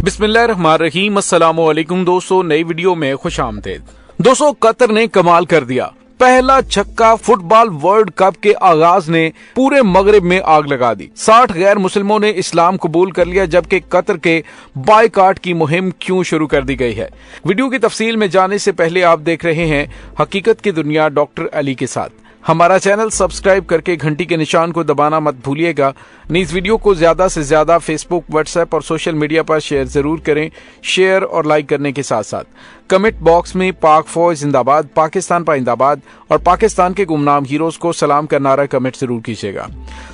बिस्मिल्लाहिर्रहमानिर्रहीम। अस्सलामु अलैकुम दोस्तों, नई वीडियो में खुश आमदीद। दोस्तों, कतर ने कमाल कर दिया। पहला छक्का फुटबॉल वर्ल्ड कप के आगाज ने पूरे मगरिब में आग लगा दी। 60 गैर मुस्लिमों ने इस्लाम कबूल कर लिया, जबकि कतर के बायकाट की मुहिम क्यों शुरू कर दी गई है। वीडियो की तफसील में जाने से पहले आप देख रहे हैं हकीकत की दुनिया डॉक्टर अली के साथ। हमारा चैनल सब्सक्राइब करके घंटी के निशान को दबाना मत भूलिएगा। इस वीडियो को ज्यादा से ज्यादा फेसबुक, व्हाट्सएप और सोशल मीडिया पर शेयर जरूर करें। शेयर और लाइक करने के साथ साथ कमेंट बॉक्स में पाक फौज जिंदाबाद, पाकिस्तान पाइंदाबाद और पाकिस्तान के गुमनाम हीरोज को सलाम का नारा कमेंट जरूर कीजिएगा।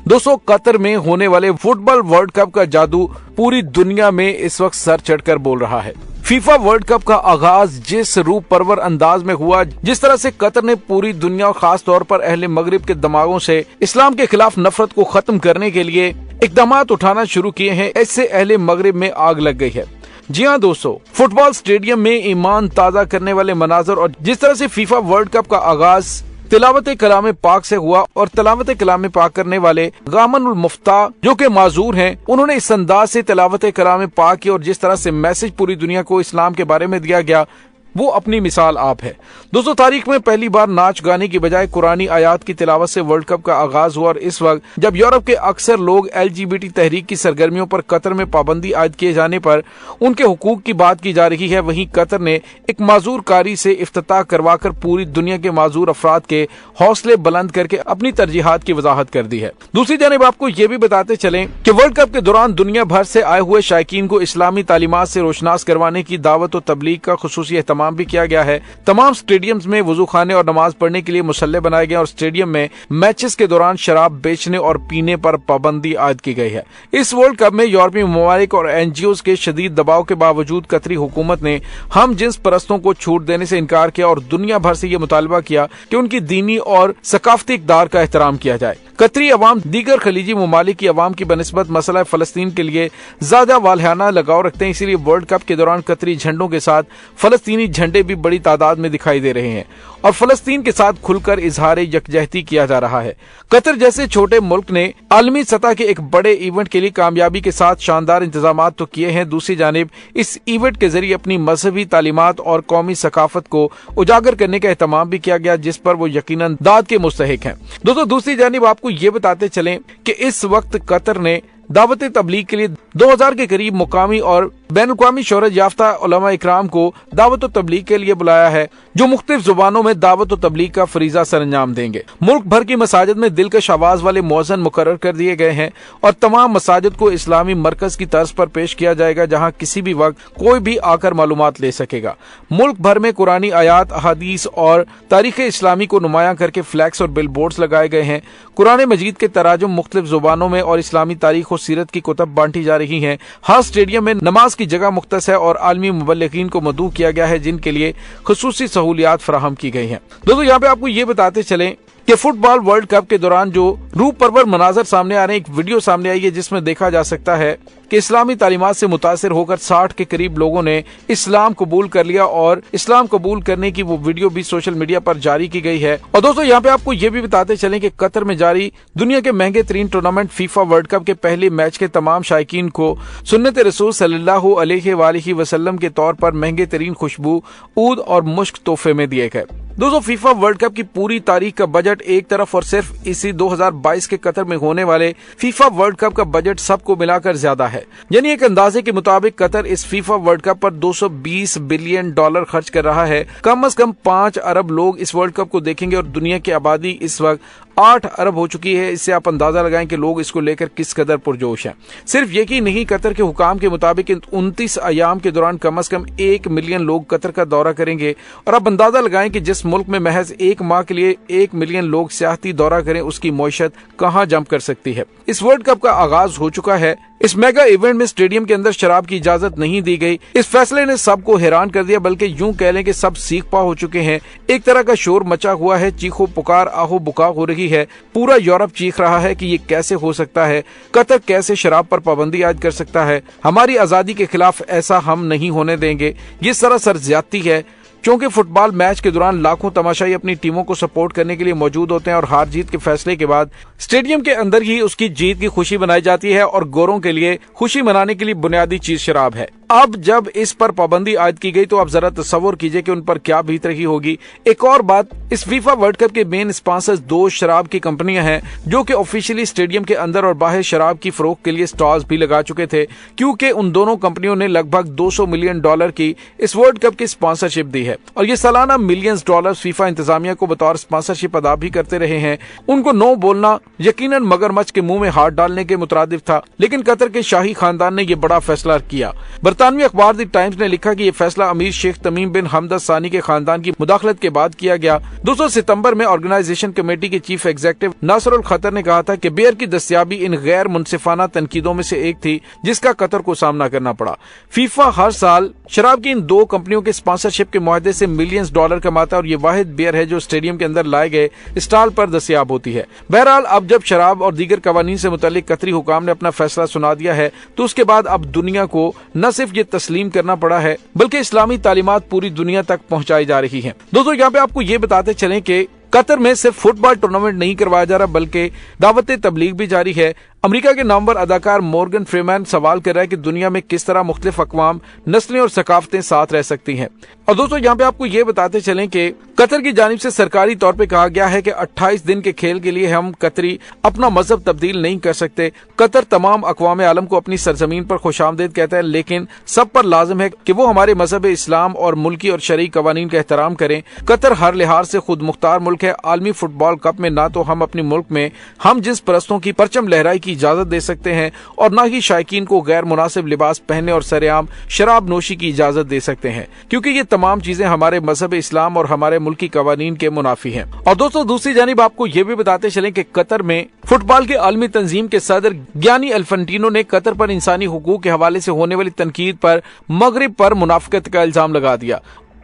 दोस्तों, कतर में होने वाले फुटबॉल वर्ल्ड कप का जादू पूरी दुनिया में इस वक्त सर चढ़कर बोल रहा है। फीफा वर्ल्ड कप का आगाज जिस रूप परवर अंदाज में हुआ, जिस तरह से कतर ने पूरी दुनिया और खास तौर पर अहले मगरिब के दिमागों से इस्लाम के खिलाफ नफरत को खत्म करने के लिए इकदाम उठाना शुरू किए हैं, इससे अहले मगरिब में आग लग गई है। जी हाँ दोस्तों, फुटबॉल स्टेडियम में ईमान ताजा करने वाले मनाजर और जिस तरह से फीफा वर्ल्ड कप का आगाज तिलावत कलाम पाक से हुआ और तिलावत कलाम पाक करने वाले गामनुल मुफ्ता जो के माजूर हैं, उन्होंने इस अंदाज से तिलावत कलाम पाक की और जिस तरह से मैसेज पूरी दुनिया को इस्लाम के बारे में दिया गया, वो अपनी मिसाल आप है। दोस्तों, तारीख में पहली बार नाच गाने की बजाय कुरानी आयात की तिलावत से वर्ल्ड कप का आगाज हुआ और इस वक्त जब यूरोप के अक्सर लोग LGBT तहरीक की सरगर्मियों पर कतर में पाबंदी आयद किए जाने पर उनके हुकूक की बात की जा रही है, वहीं कतर ने एक माजूर कारी से इफ्तिताह करवाकर पूरी दुनिया के माजूर अफराद के हौसले बुलंद करके अपनी तरजीहात की वजाहत कर दी है। दूसरी जानिब आपको ये भी बताते चलें कि वर्ल्ड कप के दौरान दुनिया भर से आए हुए शायकीन को इस्लामी तालीमात से रोशनास करवाने की दावत और तबलीग का खुसूसी एहतमाम भी किया गया है। तमाम स्टेडियम्स में वजू खाने और नमाज पढ़ने के लिए मुसल्ले बनाए गए और स्टेडियम में मैचेस के दौरान शराब बेचने और पीने पर पाबंदी आयद की गई है। इस वर्ल्ड कप में यूरोपीय ममालिक और NGOs के शदीद दबाव के बावजूद कतरी हुकूमत ने हम जिन्स परस्तों को छूट देने से इनकार किया और दुनिया भर से यह मुतालबा किया कि उनकी दीनी और सकाफती इक़दार का एहतराम किया जाए। कतरी अवाम दीगर खलीजी ममालिक की अवाम की बनस्बत मसला फलस्तीन के लिए ज्यादा वालहाना लगाव रखते हैं, इसीलिए वर्ल्ड कप के दौरान कतरी झंडों के साथ फलस्तीनी झंडे भी बड़ी तादाद में दिखाई दे रहे हैं और फलस्तीन के साथ खुलकर इजहार यकजहती किया जा रहा है। कतर जैसे छोटे मुल्क ने आलमी सतह के एक बड़े इवेंट के लिए कामयाबी के साथ शानदार इंतजाम तो किए हैं, दूसरी जानिब इस इवेंट के जरिए अपनी मजहबी तालीमात और कौमी सकाफत को उजागर करने का एहतमाम भी किया गया, जिस पर वो यकीनन दाद के मुस्तहिक हैं। दोस्तों, दूसरी जानिब आपको ये बताते चलें कि इस वक्त कतर ने दावत तबलीग के लिए 2000 के करीब मुकामी और बैनुल-अक़वामी शोहरत याफ्ता उलमा इकराम को दावत तबलीग के लिए बुलाया है, जो मुख्तलिफ जुबानों में दावत तबलीग का फरीजा सरंजाम देंगे। मुल्क भर की मसाजिद में दिलकश आवाज वाले मुअज्जिन मुकर्रर कर दिए गए हैं और तमाम मसाजिद को इस्लामी मरकज की तर्ज पर पेश किया जाएगा, जहां किसी भी वक्त कोई भी आकर मालूमात ले सकेगा। मुल्क भर में कुरानी आयात, अहादीस और तारीख इस्लामी को नुमायां करके फ्लैक्स और बिल बोर्ड्स लगाए गए हैं। कुरान मजीद के तराजुम मुख्तलिफ जुबानों में और इस्लामी तारीख और सीरत की कुतब बांटी जा रही हैं। हर स्टेडियम में नमाज की जगह मुख्तस है और आलमी मुबल्लिगीन को मदऊ किया गया है, जिनके लिए खुसूसी सहूलियात फराहम की गई हैं। दोस्तों, यहाँ पे आपको ये बताते चलें कि फुटबॉल वर्ल्ड कप के दौरान जो रूह परवर मनाजर सामने आ रहे हैं, एक वीडियो सामने आई है जिसमें देखा जा सकता है कि इस्लामी तालीमात से मुतासिर होकर 60 के करीब लोगों ने इस्लाम कबूल कर लिया और इस्लाम कबूल करने की वो वीडियो भी सोशल मीडिया पर जारी की गई है। और दोस्तों, यहाँ पे आपको ये भी बताते चलें कि कतर में जारी दुनिया के महंगे तरीन टूर्नामेंट फीफा वर्ल्ड कप के पहले मैच के तमाम शायकीन को सुन्नत रसूल सल्लल्लाहु अलैहि वसल्लम के तौर पर महंगे तरीन खुशबू, ऊद और मुश्क तोहफे में दिए गए। दोस्तों, फीफा वर्ल्ड कप की पूरी तारीख का बजट एक तरफ और सिर्फ इसी 2022 के कतर में होने वाले फीफा वर्ल्ड कप का बजट सबको मिलाकर ज्यादा है। यानी एक अंदाजे के मुताबिक कतर इस फीफा वर्ल्ड कप पर $220 बिलियन खर्च कर रहा है। कम से कम 5 अरब लोग इस वर्ल्ड कप को देखेंगे और दुनिया की आबादी इस वक्त 8 अरब हो चुकी है। इससे आप अंदाजा लगाएं कि लोग इसको लेकर किस कदर पुरजोश हैं। सिर्फ यही नहीं, कतर के हुकाम के मुताबिक 29 अयाम के दौरान कम से कम 1 मिलियन लोग कतर का दौरा करेंगे और अब अंदाजा लगाएं कि जिस मुल्क में महज 1 माह के लिए 1 मिलियन लोग सियाहती दौरा करें, उसकी मईशत कहां जंप कर सकती है। इस वर्ल्ड कप का आगाज हो चुका है। इस मेगा इवेंट में स्टेडियम के अंदर शराब की इजाजत नहीं दी गई। इस फैसले ने सबको हैरान कर दिया, बल्कि यूं कह लें कि सब सीख पा हो चुके हैं। एक तरह का शोर मचा हुआ है, चीखो पुकार आहो बुका हो रही है। पूरा यूरोप चीख रहा है कि ये कैसे हो सकता है, कतर कैसे शराब पर पाबंदी आयद कर सकता है। हमारी आजादी के खिलाफ ऐसा हम नहीं होने देंगे। ये सरासर ज्यादती है। क्योंकि फुटबॉल मैच के दौरान लाखों तमाशाई अपनी टीमों को सपोर्ट करने के लिए मौजूद होते हैं और हार जीत के फैसले के बाद स्टेडियम के अंदर ही उसकी जीत की खुशी मनाई जाती है और गोरों के लिए खुशी मनाने के लिए बुनियादी चीज शराब है। अब जब इस पर पाबंदी आयद की गई तो आप जरा तस्वर कीजिए कि उन पर क्या बीत रही होगी। एक और बात, इस फीफा वर्ल्ड कप के मेन स्पॉन्सर्स 2 शराब की कंपनियां हैं जो कि ऑफिशियली स्टेडियम के अंदर और बाहर शराब की फरोख्त के लिए स्टॉल्स भी लगा चुके थे, क्योंकि उन दोनों कंपनियों ने लगभग $200 मिलियन की इस वर्ल्ड कप की स्पॉन्सरशिप दी है और ये सालाना मिलियंस डॉलर फीफा इंतजामिया को बतौर स्पॉन्सरशिप अदा भी करते रहे हैं। उनको नो बोलना यकीनन मगरमच्छ के मुंह में हाथ डालने के मुतरादिफ था, लेकिन कतर के शाही खानदान ने यह बड़ा फैसला किया। बरतानवी अखबार द टाइम्स ने लिखा कि यह फैसला अमीर शेख तमीम बिन हमद सानी के खानदान की मुदाखलत के बाद किया गया। 2 सितंबर में ऑर्गेनाइजेशन कमेटी के चीफ एग्जीक्यूटिव नासर उल खतर ने कहा था कि बियर की दस्तयाबी इन गैर मुनसिफाना तनकीदों में से एक थी जिसका कतर को सामना करना पड़ा। फीफा हर साल शराब की इन 2 कंपनियों के स्पॉन्सरशिप के मुआहदे से मिलियंस डॉलर कमाता है और ये वाहिद बियर है जो स्टेडियम के अंदर लाए गए स्टॉल पर दस्तयाब होती है। बहरहाल अब जब शराब और दीगर कवानीन से मुतालिक कतरी हुकाम ने अपना फैसला सुना दिया है तो उसके बाद अब दुनिया को न सिर्फ ये तस्लीम करना पड़ा है बल्कि इस्लामी तालीमात पूरी दुनिया तक पहुंचाई जा रही हैं। दोस्तों यहाँ पे आपको ये बताते चलें कि कतर में सिर्फ फुटबॉल टूर्नामेंट नहीं करवाया जा रहा बल्कि दावत तबलीग भी जारी है। अमेरिका के नामवर अदाकार मॉर्गन फ्रीमैन सवाल कर रहा है कि दुनिया में किस तरह मुख्तलिफ अक़वाम, नस्लें और सकाफतें साथ रह सकती हैं। और दोस्तों यहाँ पे आपको ये बताते चलें कि कतर की जानिब से सरकारी तौर पे कहा गया है कि 28 दिन के खेल के लिए हम कतरी अपना मजहब तब्दील नहीं कर सकते। कतर तमाम अक़वाम आलम को अपनी सरजमीन पर खुशामदीद कहता है, लेकिन सब पर लाजिम है कि वो हमारे मजहब इस्लाम और मुल्की और शरई कवानीन का एहतराम करें। कतर हर लिहाज से खुद मुख्तार मुल्क है। आलमी फुटबॉल कप में ना तो हम अपने मुल्क में हम जिस परस्तों की परचम लहराई की इजाजत दे सकते हैं और न ही शायकीन को गैर मुनासिब लिबास पहनने और सरेआम शराब नोशी की इजाजत दे सकते हैं, क्योंकि ये तमाम चीजें हमारे मजहब इस्लाम और हमारे मुल्की कवानीन के मुनाफी हैं। और दोस्तों दूसरी जानिब आपको ये भी बताते चलें कि कतर में फुटबॉल के आलमी तंजीम के सदर गियानी इन्फेंटिनो ने कतर पर इंसानी हुकूक के हवाले से होने वाली तनकीद पर मगरिब पर मुनाफिकत का इल्जाम लगा दिया।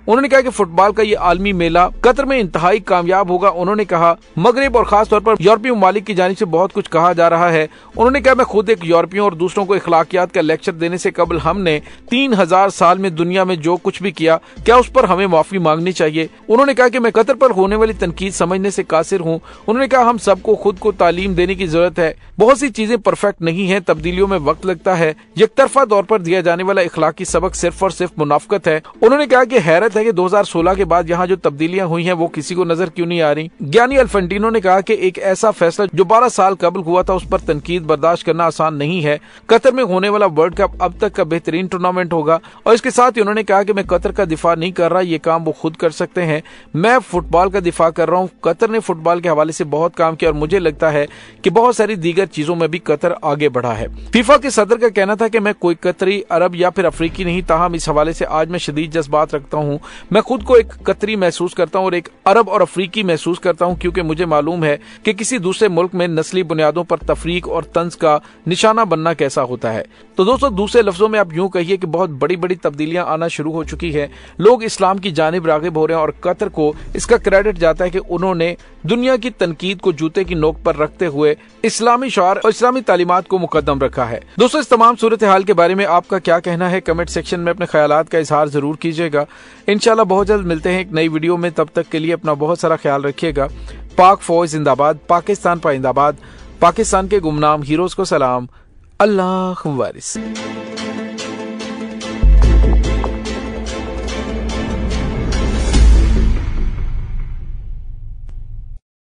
उन्होंने कहा कि फुटबॉल का ये आलमी मेला कतर में इंतहाई कामयाब होगा। उन्होंने कहा मगरिब और खास तौर पर यूरोपीय ममालिक की जानिब से बहुत कुछ कहा जा रहा है। उन्होंने कहा मैं खुद एक यूरोपियों और दूसरों को इखलाकियात का लेक्चर देने से कबल हमने 3000 साल में दुनिया में जो कुछ भी किया, क्या उस पर हमें माफी मांगनी चाहिए। उन्होंने कहा कि मैं कतर पर होने वाली तनकीद समझने से कासिर हूँ। उन्होंने कहा हम सबको खुद को तालीम देने की जरूरत है। बहुत सी चीजें परफेक्ट नहीं है, तब्दीलियों में वक्त लगता है। यकतरफा तौर पर दिया जाने वाला इखलाकी सबक सिर्फ और सिर्फ मुनाफिकत है। उन्होंने कहा कि हैरत है कि 2016 के बाद यहाँ जो तब्दीलियां हुई हैं वो किसी को नजर क्यों नहीं आ रही। गियानी इन्फेंटिनो ने कहा कि एक ऐसा फैसला जो 12 साल कबल हुआ था उस पर तनकीद बर्दाश्त करना आसान नहीं है। कतर में होने वाला वर्ल्ड कप अब तक का बेहतरीन टूर्नामेंट होगा। और इसके साथ ही उन्होंने कहा कि मैं कतर का दिफा नहीं कर रहा, ये काम वो खुद कर सकते हैं। मैं फुटबॉल का दिफा कर रहा हूँ। कतर ने फुटबॉल के हवाले से बहुत काम किया और मुझे लगता है कि बहुत सारी दीगर चीजों में भी कतर आगे बढ़ा है। फीफा के सदर का कहना था कि मैं कोई कतरी, अरब या फिर अफ्रीकी नहीं, ताहम इस हवाले से आज मैं शदीद जज्बात रखता हूँ। मैं खुद को एक कतरी महसूस करता हूँ और एक अरब और अफ्रीकी महसूस करता हूँ, क्योंकि मुझे मालूम है कि किसी दूसरे मुल्क में नस्ली बुनियादों पर तफरीक और तंज का निशाना बनना कैसा होता है। तो दोस्तों दूसरे लफ्जों में आप यूं कहिए कि बहुत बड़ी बड़ी तब्दीलियां आना शुरू हो चुकी है। लोग इस्लाम की जानिब रागिब हो रहे हैं और कतर को इसका क्रेडिट जाता है कि उन्होंने दुनिया की तनकीद को जूते की नोक पर रखते हुए इस्लामी शौर और इस्लामी तालीमात को मुकद्दम रखा है। दोस्तों इस तमाम सूरत हाल के बारे में आपका क्या कहना है, कमेंट सेक्शन में अपने ख्यालात का इजहार जरूर कीजिएगा। इंशाल्लाह बहुत जल्द मिलते हैं एक नई वीडियो में। तब तक के लिए अपना बहुत सारा ख्याल रखिएगा। पाक फौज जिंदाबाद, पाकिस्तान पाइंदाबाद, पाकिस्तान के गुमनाम हीरोज को सलाम। अल्लाह वारिस।